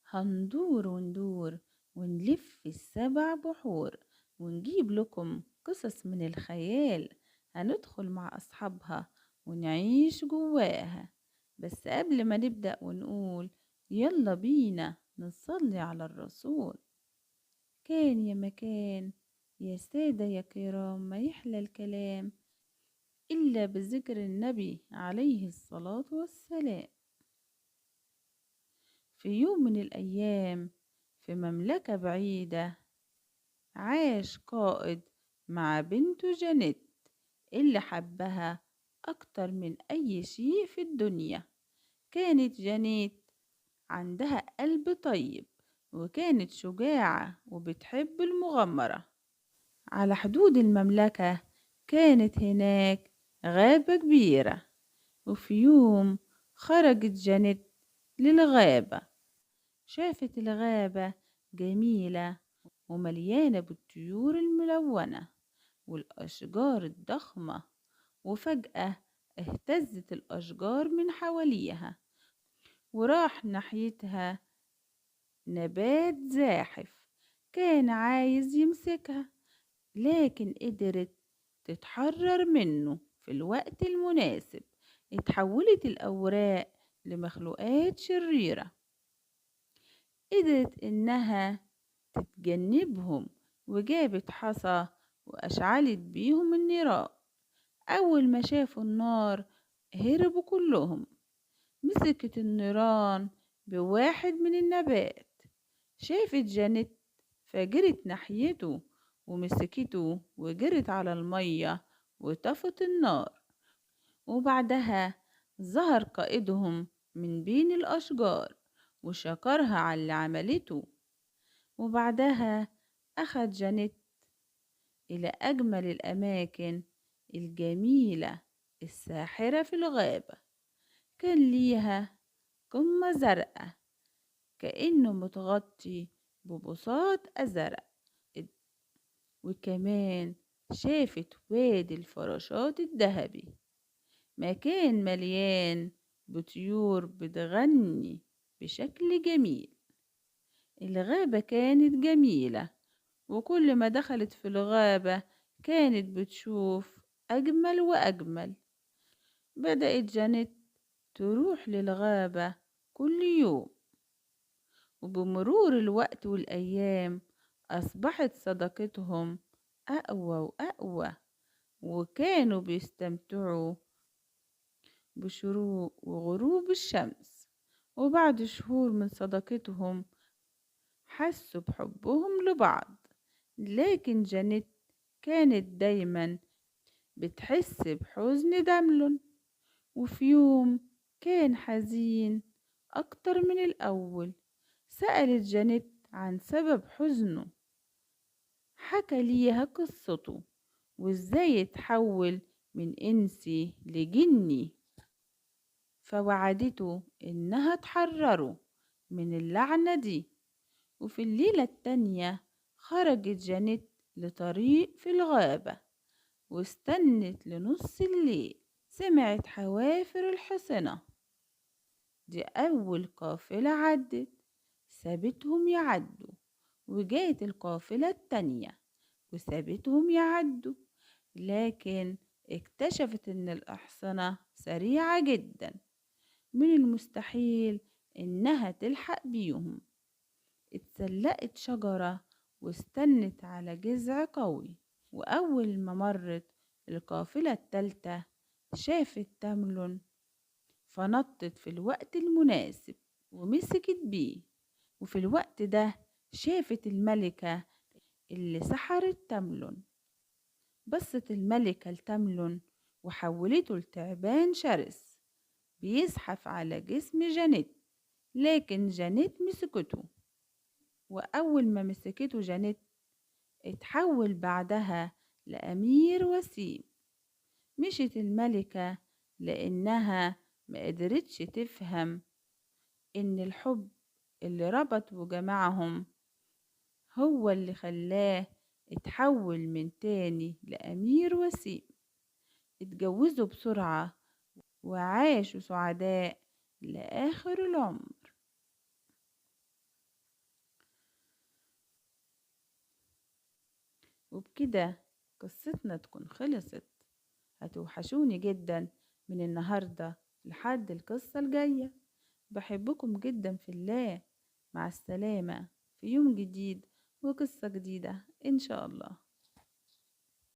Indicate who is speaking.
Speaker 1: هندور وندور ونلف السبع بحور ونجيب لكم قصص من الخيال. هندخل مع أصحابها ونعيش جواها. بس قبل ما نبدأ ونقول يلا بينا نصلي على الرسول. كان يا مكان يا سادة يا كرام ما يحلى الكلام إلا بذكر النبي عليه الصلاة والسلام. في يوم من الأيام في مملكة بعيدة عاش قائد مع بنته جانيت اللي حبها أكتر من أي شيء في الدنيا. كانت جانيت عندها قلب طيب وكانت شجاعة وبتحب المغامرة. على حدود المملكة كانت هناك غابة كبيرة، وفي يوم خرجت جانيت للغابة. شافت الغابة جميلة ومليانة بالطيور الملونة والأشجار الضخمة، وفجأة اهتزت الأشجار من حواليها وراح ناحيتها نبات زاحف كان عايز يمسكها، لكن قدرت تتحرر منه في الوقت المناسب. اتحولت الأوراق لمخلوقات شريرة قدرت إنها تتجنبهم، وجابت حصى وأشعلت بيهم النيران. أول ما شافوا النار هربوا كلهم. مسكت النيران بواحد من النبات، شافت جانيت فجرت ناحيته ومسكته وجرت على المية وطفت النار. وبعدها ظهر قائدهم من بين الأشجار وشكرها على اللي عملته. وبعدها أخد جانيت إلى أجمل الأماكن الجميلة الساحرة في الغابة. كان ليها قمة زرقاء كأنه متغطي ببساط أزرق، وكمان شافت وادي الفراشات الذهبي، مكان مليان بطيور بتغني بشكل جميل. الغابة كانت جميلة، وكل ما دخلت في الغابة كانت بتشوف أجمل وأجمل. بدأت جانيت تروح للغابة كل يوم، وبمرور الوقت والأيام أصبحت صداقتهم أقوى وأقوى، وكانوا بيستمتعوا بشروق وغروب الشمس. وبعد شهور من صداقتهم حسوا بحبهم لبعض، لكن جانيت كانت دايما بتحس بحزن دملون. وفي يوم كان حزين أكتر من الأول. سألت جانيت عن سبب حزنه، حكى ليها قصته وإزاي اتحول من إنسي لجني، فوعدته إنها تحرره من اللعنة دي. وفي الليلة التانية خرجت جانيت لطريق في الغابة واستنت لنص الليل. سمعت حوافر الحصنة، دي أول قافلة عدت، سابتهم يعدوا. وجات القافلة التانية وسابتهم يعدوا، لكن اكتشفت إن الأحصنة سريعة جدا، من المستحيل إنها تلحق بيهم. اتسلقت شجرة واستنت على جذع قوي، وأول ما مرت القافلة التالتة شافت تملن، فنطت في الوقت المناسب ومسكت بيه. وفي الوقت ده شافت الملكة اللي سحرت تملن. بصت الملكة لتملن وحولته لتعبان شرس بيزحف على جسم جانيت، لكن جانيت مسكته. وأول ما مسكته جانيت اتحول بعدها لأمير وسيم. مشت الملكة لأنها ما قدرتش تفهم إن الحب اللي ربط وجمعهم هو اللي خلاه اتحول من تاني لأمير وسيم. اتجوزوا بسرعة وعاشوا سعداء لآخر العمر. وبكده قصتنا تكون خلصت. هتوحشوني جدا من النهاردة لحد القصة الجاية. بحبكم جدا في الله. مع السلامة في يوم جديد وقصة جديدة إن شاء الله.